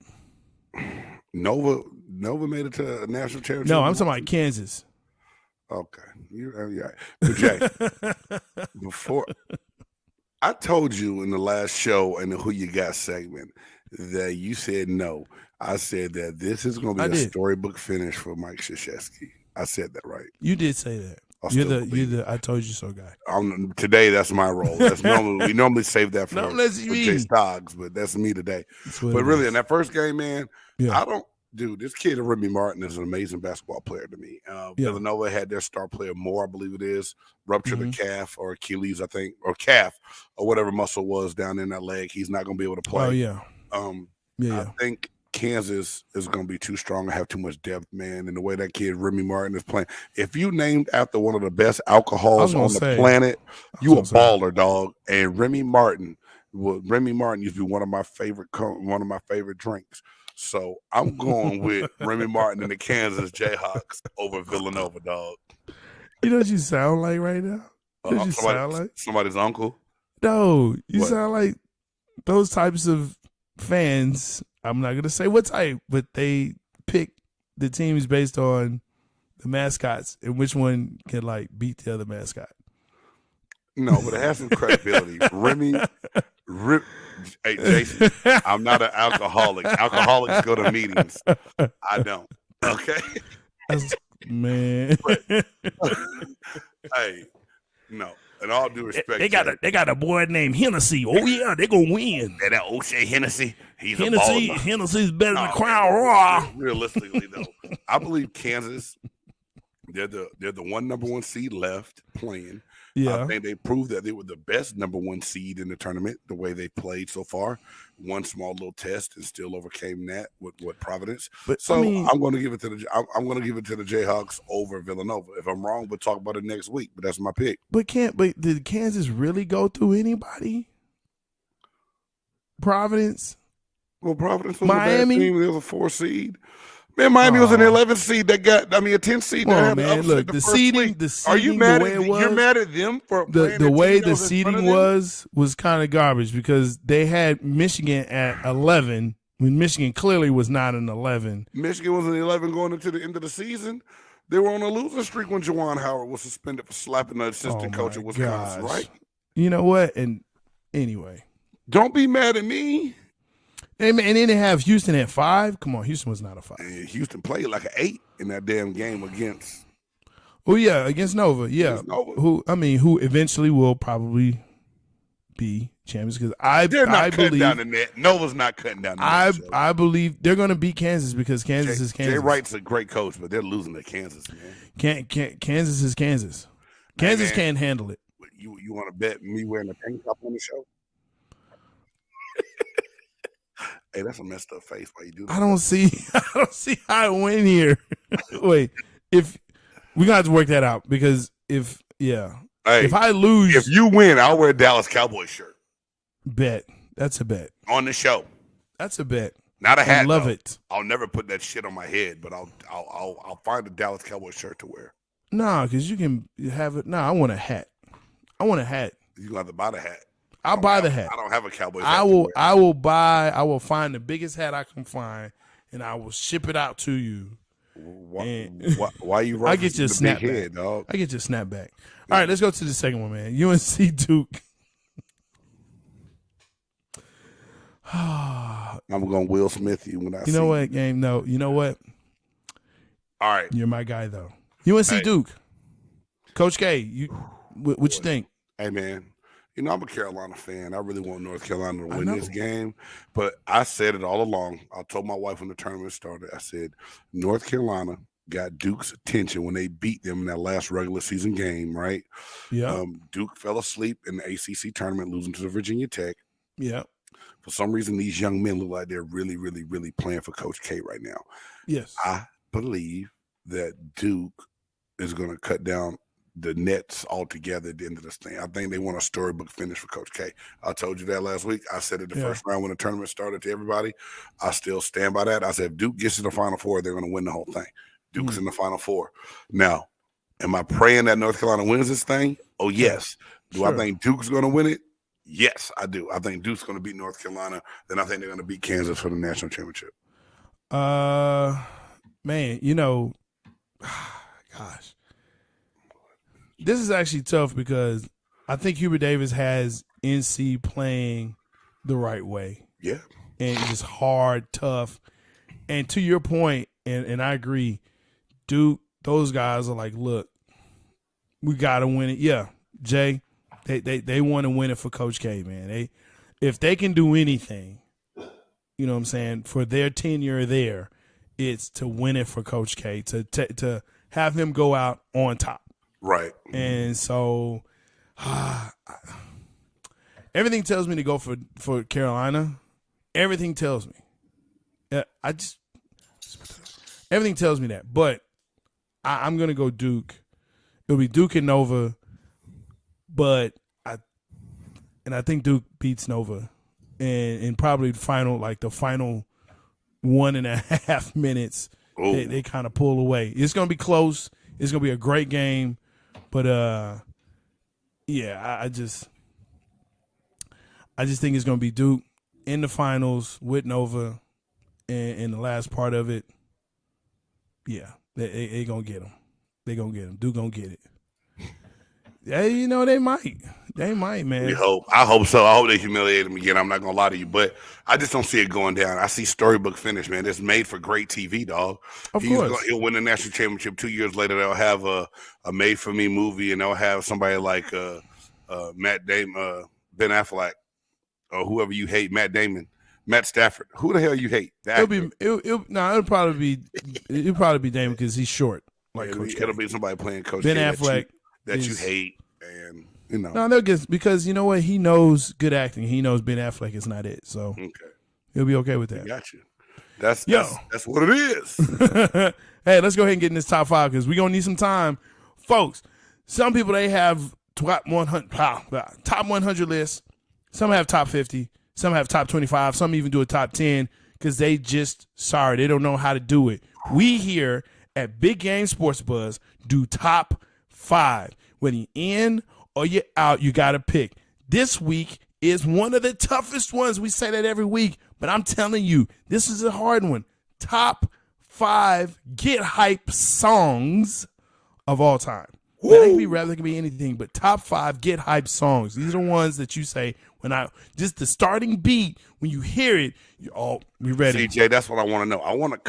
Nova made it to a national championship. No, I'm talking about Kansas. Okay. Yeah. But Jay, before I told you in the last show in the Who You Got segment that you said no. I said that this is going to be a storybook finish for Mike Krzyzewski. I said that right. You did say that. You're the I told you so guy. Today, that's my role. That's we normally save that for J-Stogs, but that's me today. But really, in that first game, man, this kid, Remy Martin, is an amazing basketball player to me. Villanova had their star player, Moore, I believe it is, ruptured a calf or Achilles, I think, or calf, or whatever muscle was down in that leg. He's not going to be able to play. Oh, yeah. I think Kansas is going to be too strong and have too much depth, man. And the way that kid Remy Martin is playing, if you named after one of the best alcohols on the planet, you a baller, dog. And Remy Martin used to be one of my favorite drinks. So I'm going with Remy Martin and the Kansas Jayhawks over Villanova, dog. You know what you sound like right now? Somebody's uncle. No, you sound like those types of fans. I'm not gonna say what type, but they pick the teams based on the mascots and which one can beat the other mascot. No, but it has some credibility. Hey, Jason, I'm not an alcoholic. Alcoholics go to meetings. I don't. Okay, man. Hey, no. In all due respect, they got a boy named Hennessy. Oh yeah, they gonna win. That O'Shea Hennessy, Hennessy's better than Crown Royal. Realistically, though, I believe Kansas. They're the number one seed left playing. Yeah, I think they proved that they were the best number one seed in the tournament. The way they played so far, one small little test and still overcame that with Providence. But so I'm going to give it to the Jayhawks over Villanova. If I'm wrong, we'll talk about it next week. But that's my pick. But did Kansas really go through anybody? Providence. Well, Providence was Miami. A bad team. They was a 4 seed. Man, Miami was an 11 seed a 10 seed. Look, the seeding. Are you mad at you're mad at them for the way the seeding was kind of garbage because they had Michigan at 11 when Michigan clearly was not an 11. Michigan was an 11 going into the end of the season. They were on a losing streak when Juwan Howard was suspended for slapping the assistant coach at Wisconsin, right? You know what? And anyway, don't be mad at me. And then they have Houston at 5. Come on, Houston was not a 5. And Houston played like an 8 in that damn game against. Oh yeah, against Nova. Yeah, who eventually will probably be champions because I believe down the net. Nova's not cutting down the net. I believe they're going to beat Kansas because Kansas is Kansas. Jay Wright's a great coach, but they're losing to Kansas, man. Kansas is Kansas. Kansas can't handle it. You want to bet me wearing a tank top on the show? Hey, that's a messed up face. Why you do that? I don't see how I win here. Wait, if we got to work that out because if I lose, if you win, I'll wear a Dallas Cowboys shirt. Bet that's a bet on the show. That's a bet. Not a hat. I love it. I'll never put that shit on my head, but I'll find a Dallas Cowboys shirt to wear. No, because you can have it. No, I want a hat. I want a hat. You gonna have to buy the hat. I'll buy the hat. I don't have a Cowboys hat. I will find the biggest hat I can find, and I will ship it out to you. Why you I get your snapback, head, dog? I get your snapback. All right, let's go to the second one, man. UNC Duke. I'm going to Will Smith you when I see you. Know what, game? No, you know what? All right. You're my guy, though. UNC Duke. Coach K, what you think? Hey, man. I'm a Carolina fan. I really want North Carolina to win this game. But I said it all along. I told my wife when the tournament started, I said, North Carolina got Duke's attention when they beat them in that last regular season game, right? Yeah. Duke fell asleep in the ACC tournament, losing to the Virginia Tech. Yeah. For some reason, these young men look like they're really, really, really playing for Coach K right now. Yes. I believe that Duke is going to cut down the nets altogether at the end of this thing. I think they want a storybook finish for Coach K. I told you that last week. I said it the first round when the tournament started to everybody. I still stand by that. I said if Duke gets to the Final Four, they're going to win the whole thing. Duke's in the Final Four. Now, am I praying that North Carolina wins this thing? Oh, yes. Do I think Duke's going to win it? Yes, I do. I think Duke's going to beat North Carolina. Then I think they're going to beat Kansas for the national championship. Man, gosh. This is actually tough because I think Hubert Davis has NC playing the right way. Yeah. And just hard, tough. And to your point, and I agree, Duke, those guys are like, look, we got to win it. Yeah, Jay, they want to win it for Coach K, man. If they can do anything, you know what I'm saying, for their tenure there, it's to win it for Coach K, to have him go out on top. Right. And so everything tells me to go for Carolina. Everything tells me. Everything tells me that. But I'm going to go Duke. It'll be Duke and Nova. But I think Duke beats Nova. And probably the final 1.5 minutes, they kind of pull away. It's going to be close. It's going to be a great game. But I just think it's going to be Duke in the finals with Nova in the last part of it. Yeah, they going to get them. They going to get them. Duke going to get it. Yeah, they might. They might, man. We hope. I hope so. I hope they humiliate him again. I'm not going to lie to you, but I just don't see it going down. I see Storybook finish, man. It's made for great TV, dog. Of course. He'll win the national championship. 2 years later, they'll have a made-for-me movie, and they'll have somebody like Matt Damon, Ben Affleck, or whoever you hate, Matt Damon, Matt Stafford. Who the hell you hate? It'll probably be Damon because he's short. Like it'll be somebody playing Coach Ben K Affleck that you hate, and No, they'll get because you know what? He knows good acting. He knows Ben Affleck is not it, so he'll be okay with that. I got you. That's what it is. Hey, let's go ahead and get in this top 5 because we're gonna need some time, folks. Some people they have top 100 lists. Some have top 50. Some have top 25. Some even do a top 10 because they they don't know how to do it. We here at Big Game Sports Buzz do top 5. Whether you're in or you're out, you got to pick. This week is one of the toughest ones. We say that every week, but I'm telling you, this is a hard one. Top 5 get hype songs of all time. Now, they can be rap, they can be anything, but top 5 get hype songs. These are ones that you say just the starting beat, when you hear it, we ready. CJ, that's what I want to know. I want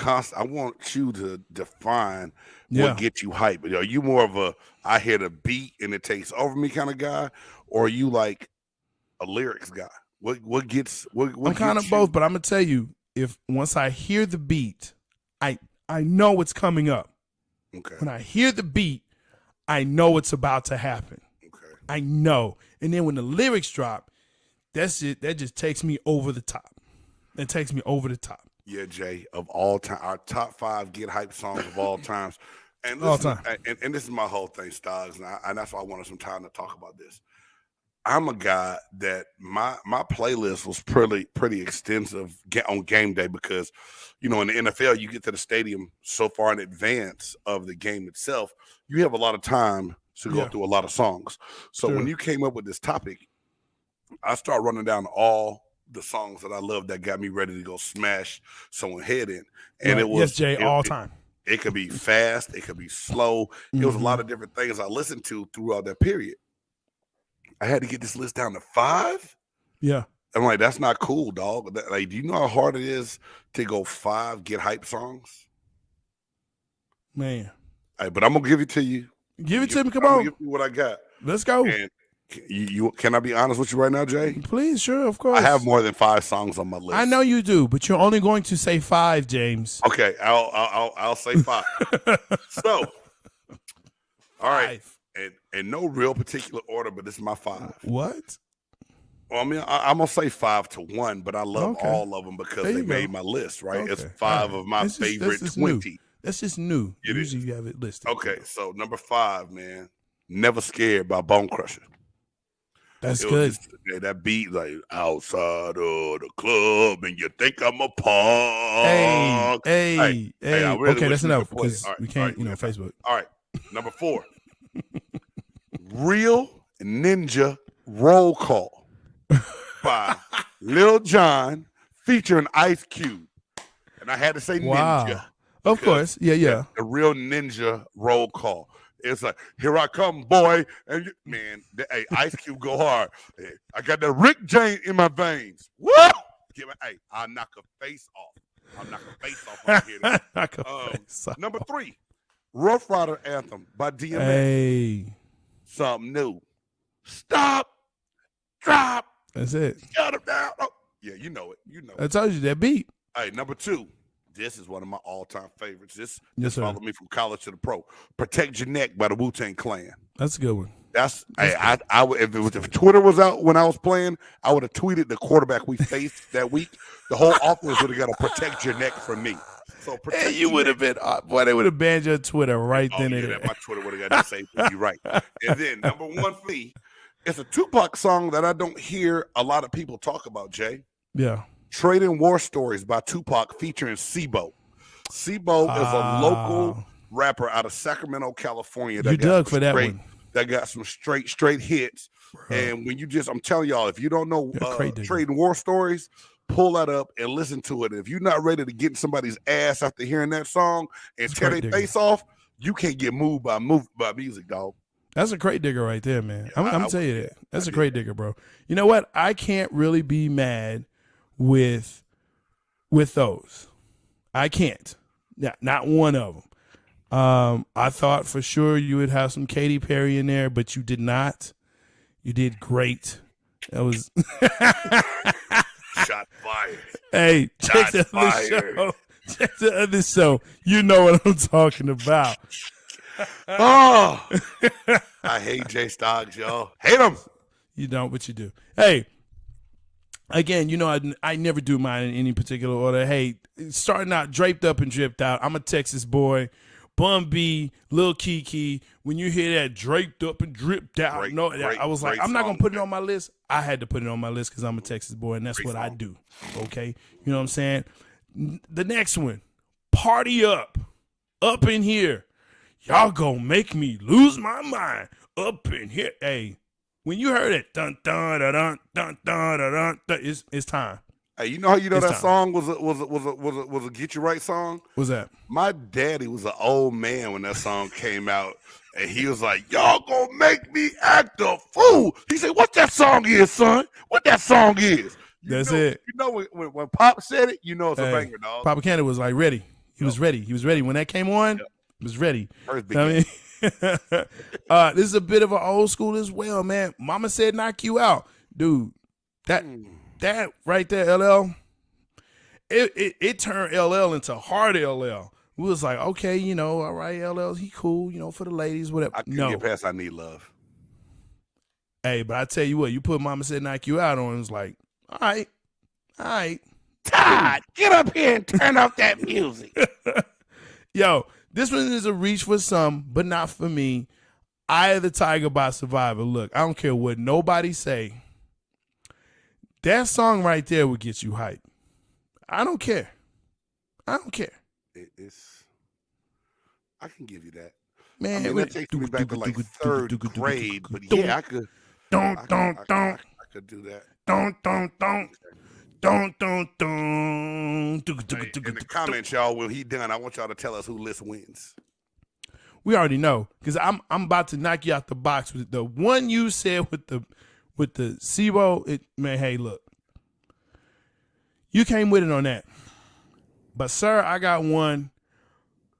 you to define what gets you hype. Are you more of I hear the beat and it takes over me kind of guy, or are you like a lyrics guy? What gets I'm kind of both, but I'm gonna tell you, if once I hear the beat, I know what's coming up. Okay. When I hear the beat, I know what's about to happen. Okay. I know. And then when the lyrics drop, that's it. That just takes me over the top. It takes me over the top. Yeah, Jay, of all time, our top 5 get hype songs of all times. And all time. And this is my whole thing, Stogs, and that's why I wanted some time to talk about this. I'm a guy that my playlist was pretty extensive on game day because, in the NFL, you get to the stadium so far in advance of the game itself, you have a lot of time to go through a lot of songs. So when you came up with this topic, I start running down all the songs that I love that got me ready to go smash someone's head in. And it was all time. It could be fast, it could be slow. It was a lot of different things I listened to throughout that period. I had to get this list down to 5. Yeah. I'm like, that's not cool, dog. Like, do you know how hard it is to go 5 get hype songs? Man. Right, but I'm gonna give it to you. Give it to me. Come I'm on. gonna give you what I got. Let's go. And can I be honest with you right now, Jay? Please, sure, of course. I have more than 5 songs on my list. I know you do, but you're only going to say 5, James. Okay, I'll say 5. So, all right. And no real particular order, but this is my 5. What? Well, I mean, I'm gonna say 5 to 1, but I love all of them because they made my list. Right? Okay. It's 5 of my favorite 20. That's just new. Usually you have it listed. Okay, so number 5, man, "Never Scared" by Bone Crusher. That's good. That beat, like outside of the club, and you think I'm a punk. Hey. Really okay, that's enough because we can't, Facebook. All right, number 4, "Real Ninja Roll Call" by Lil Jon featuring Ice Cube, and I had to say ninja. Of course, yeah. The Real Ninja Roll Call. It's like, "Here I come, boy," and hey, Ice Cube go hard. Hey, I got the Rick James in my veins. Woo! I'll knock a face off. I'll knock a face off. Number 3, "Rough Rider Anthem" by DMX. Hey, something new. Stop, drop. That's it. Shut him down. Oh, yeah, you know it. I told you that beat. Hey, number 2. This is one of my all-time favorites. This followed me from college to the pro. "Protect Your Neck" by the Wu-Tang Clan. That's a good one. I would, if Twitter was out when I was playing, I would have tweeted the quarterback we faced that week. The whole offense would have got to protect your neck from me. So you would have been, boy, they would have banned your Twitter right then and there. My Twitter would have got to say, "You're right." And then number 1 for me, it's a Tupac song that I don't hear a lot of people talk about, Jay. Yeah. "Trading War Stories" by Tupac featuring Sebo. Sebo is a local rapper out of Sacramento, California. You dug for that one. That got some straight hits. Bro. And when I'm telling y'all, if you don't know Trading War Stories, pull that up and listen to it. If you're not ready to get in somebody's ass after hearing that song and tear their face off, you can't get moved by music, dog. That's a crate digger right there, man. I'm gonna tell you that. That's a crate digger, bro. You know what? I can't really be mad with those. I can't. Not one of them. I thought for sure you would have some Katy Perry in there, but you did not. You did great. That was shot fired. Hey, check the other show. Check the other show. You know what I'm talking about. Oh, I hate J-Stogs, y'all. Hate them. You don't, but you do. Hey. Again, I never do mine in any particular order. Hey, starting out draped up and dripped out. I'm a Texas boy. Bun B, Lil Kiki. When you hear that draped up and dripped out, I was like, I'm not going to put it on my list. I had to put it on my list because I'm a Texas boy, and that's what I do. Okay? You know what I'm saying? The next one, "Party Up." Up in here. Y'all going to make me lose my mind. Up in here. Hey. When you heard it, dun dun dun dun dun dun dun, it's time. Hey, you know how that song was a get you right song? What's that? My daddy was an old man when that song came out, and he was like, "Y'all gonna make me act a fool." He said, "What that song is, son? What that song is?" That's it. You know when Pop said it, it's a banger, dog. Papa Candy was like ready. He was ready. He was ready when that came on. He was ready. This is a bit of an old school as well, man. "Mama Said Knock You Out." Dude, that right there, LL, it turned LL into hard LL. We was like, okay, all right, LL, he cool, for the ladies, whatever. I couldn't get past "I Need Love." Hey, but I tell you what, you put "Mama Said Knock You Out" on, it was like, all right. Todd, get up here and turn off that music. Yo, this one is a reach for some, but not for me. Eye of the Tiger by Survivor. Look, I don't care what nobody say. That song right there would get you hyped. I don't care. I can give you that. Man, I mean, that takes me back to like third grade, but yeah, I could. I could do that. In the comments, y'all, when he done, I want y'all to tell us who List wins. We already know, because I'm about to knock you out the box with the one you said with the SIBO. Man, hey, look, you came with it on that, but sir, I got one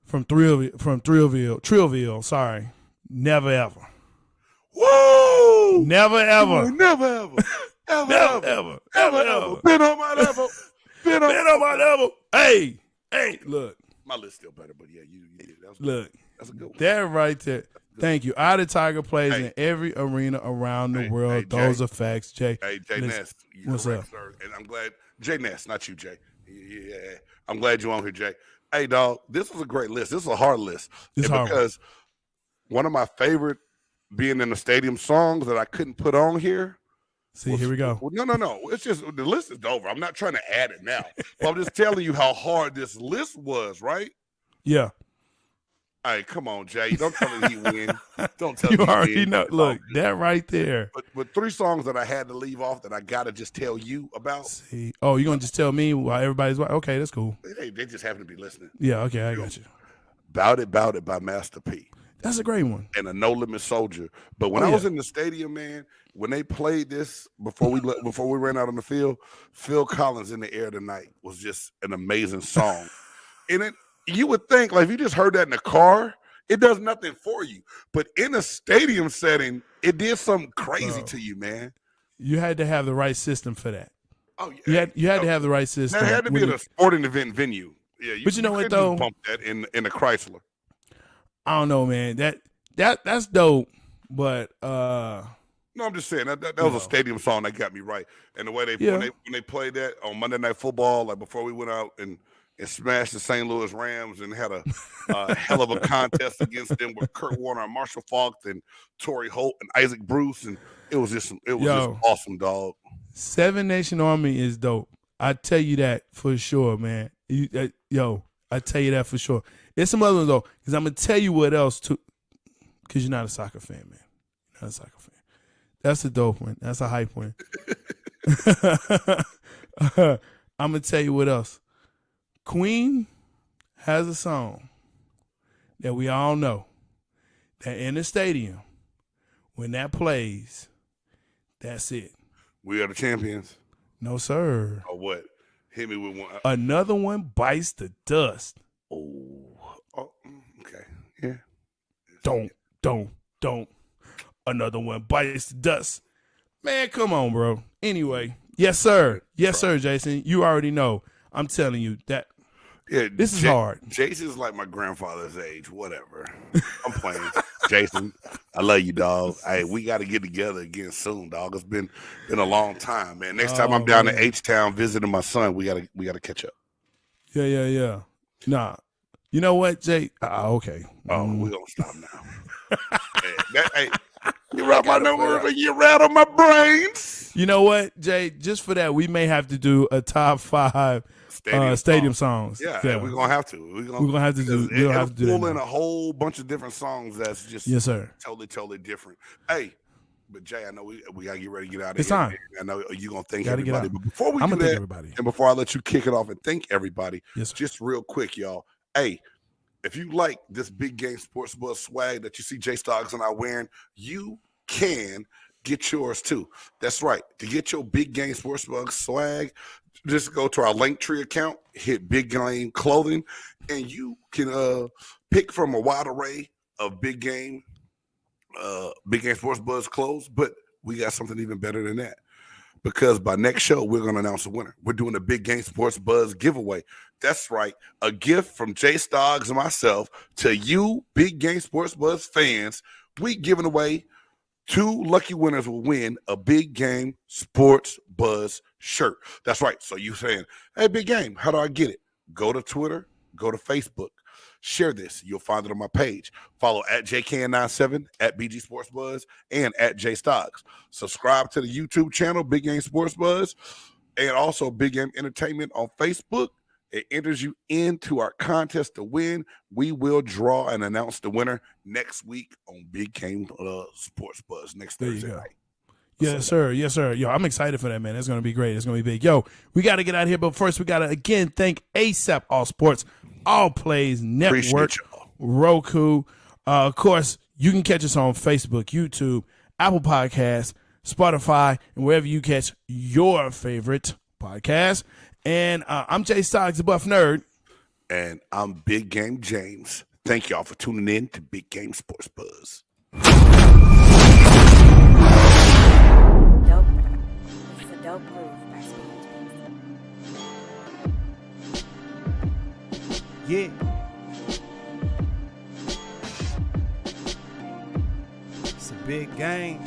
from Thrillville. Sorry, Never Ever. Whoa! Never ever. Never ever. Ever. Been on my level. Been on my level. Hey, look. My list's still better, but yeah, you look. That's a good one. That right there. Thank you. Eye of the Tiger plays in every arena around the world. Those are facts, Jay. Hey, Jay Ness. What's correct, up? Sir. And I'm glad. Jay Ness, not you, Jay. Yeah. I'm glad you're on here, Jay. Hey, dog, this was a great list. This is a hard list. Because one of my favorite being in the stadium songs that I couldn't put on here. See, here we go. Well, no. It's just the list is over. I'm not trying to add it now. But I'm just telling you how hard this list was, right? Yeah. Hey, come on, Jay. Don't tell me he win. Don't tell me he already win. know. Look, that right there. But 3 songs that I had to leave off that I gotta just tell you about. See. Oh, you're gonna just tell me while everybody's okay? That's cool. They just happen to be listening. Yeah. Okay, I got you. Bout It by Master P. That's a great one. And a No Limit Soldier. But when I was in the stadium, man, when they played this before we ran out on the field, Phil Collins in the Air Tonight was just an amazing song. And you would think, like, if you just heard that in the car, it does nothing for you. But in a stadium setting, it did something crazy to you, man. You had to have the right system for that. Oh, yeah. You had to have the right system. That had to be at a sporting event venue. Yeah, but you know what, though? Bump that in a Chrysler. I don't know, man. That's dope. But no, I'm just saying that was a stadium song that got me right. And the way when they played that on Monday Night Football, like before we went out and smashed the St. Louis Rams and had a hell of a contest against them with Kurt Warner and Marshall Faulk and Torrey Holt and Isaac Bruce, and it was just awesome, dog. 7 Nation Army is dope. I tell you that for sure, man. I tell you that for sure. There's some other ones though, because I'm gonna tell you what else too. Because you're not a soccer fan, man. You're not a soccer fan. That's a dope one. That's a hype one. I'm gonna tell you what else. Queen has a song that we all know that in the stadium, when that plays, that's it. We are the champions. No, sir. Or what? Hit me with one. Another one bites the dust. Oh, okay. Yeah. Don't. Another one bites the dust. Man, come on, bro. Anyway, yes, sir. Yes, sir, Jason. You already know. I'm telling you that. Yeah, this is hard. Jason's like my grandfather's age. Whatever. I'm playing. Jason, I love you, dog. Hey, we got to get together again soon, dog. It's been a long time, man. Next time I'm down to H-Town visiting my son, we gotta catch up. Yeah. Nah. You know what, Jay? Okay. Oh, we're gonna stop now. Hey, you write my number and you rattle my brains. You know what, Jay? Just for that, we may have to do a top 5 stadium songs. Yeah, we're gonna have to. We're gonna have to do. We'll have to do pull in a whole bunch of different songs. That's just totally different. Hey, but Jay, I know we gotta get ready to get out of here. It's time. I know you're gonna thank everybody, but before we I'm do gonna that, thank everybody. And before I let you kick it off and thank everybody, yes, just real quick, y'all. Hey, if you like this Big Game Sports Buzz swag that you see J-Stogs and I wearing, you can get yours too. That's right. To get your Big Game Sports Buzz swag, just go to our Linktree account, hit Big Game Clothing, and you can pick from a wide array of Big Game Sports Buzz clothes. But we got something even better than that. Because by next show, we're going to announce a winner. We're doing a Big Game Sports Buzz giveaway. That's right. A gift from J-Stogs and myself to you, Big Game Sports Buzz fans. We giving away 2 lucky winners will win a Big Game Sports Buzz shirt. That's right. So you saying, hey, Big Game, how do I get it? Go to Twitter, go to Facebook, Share this. You'll find it on my page. Follow at JKN97, at BG Sports Buzz, and at J-Stogs. Subscribe to the YouTube channel, Big Game Sports Buzz, and also Big Game Entertainment on Facebook. It enters you into our contest to win. We will draw and announce the winner next week on Big Game Sports Buzz next Thursday night. Yes, sir. Yes, sir. Yo, I'm excited for that, man. That's going to be great. It's going to be big. Yo, we got to get out of here, but first we got to, again, thank ASAP All Sports, All Plays Network, Roku. Of course, you can catch us on Facebook, YouTube, Apple Podcasts, Spotify, and wherever you catch your favorite podcast. And I'm J-Stogs, the Buff Nerd. And I'm Big Game James. Thank y'all for tuning in to Big Game Sports Buzz. Dope. It's a dope groove. Yeah. It's a big game.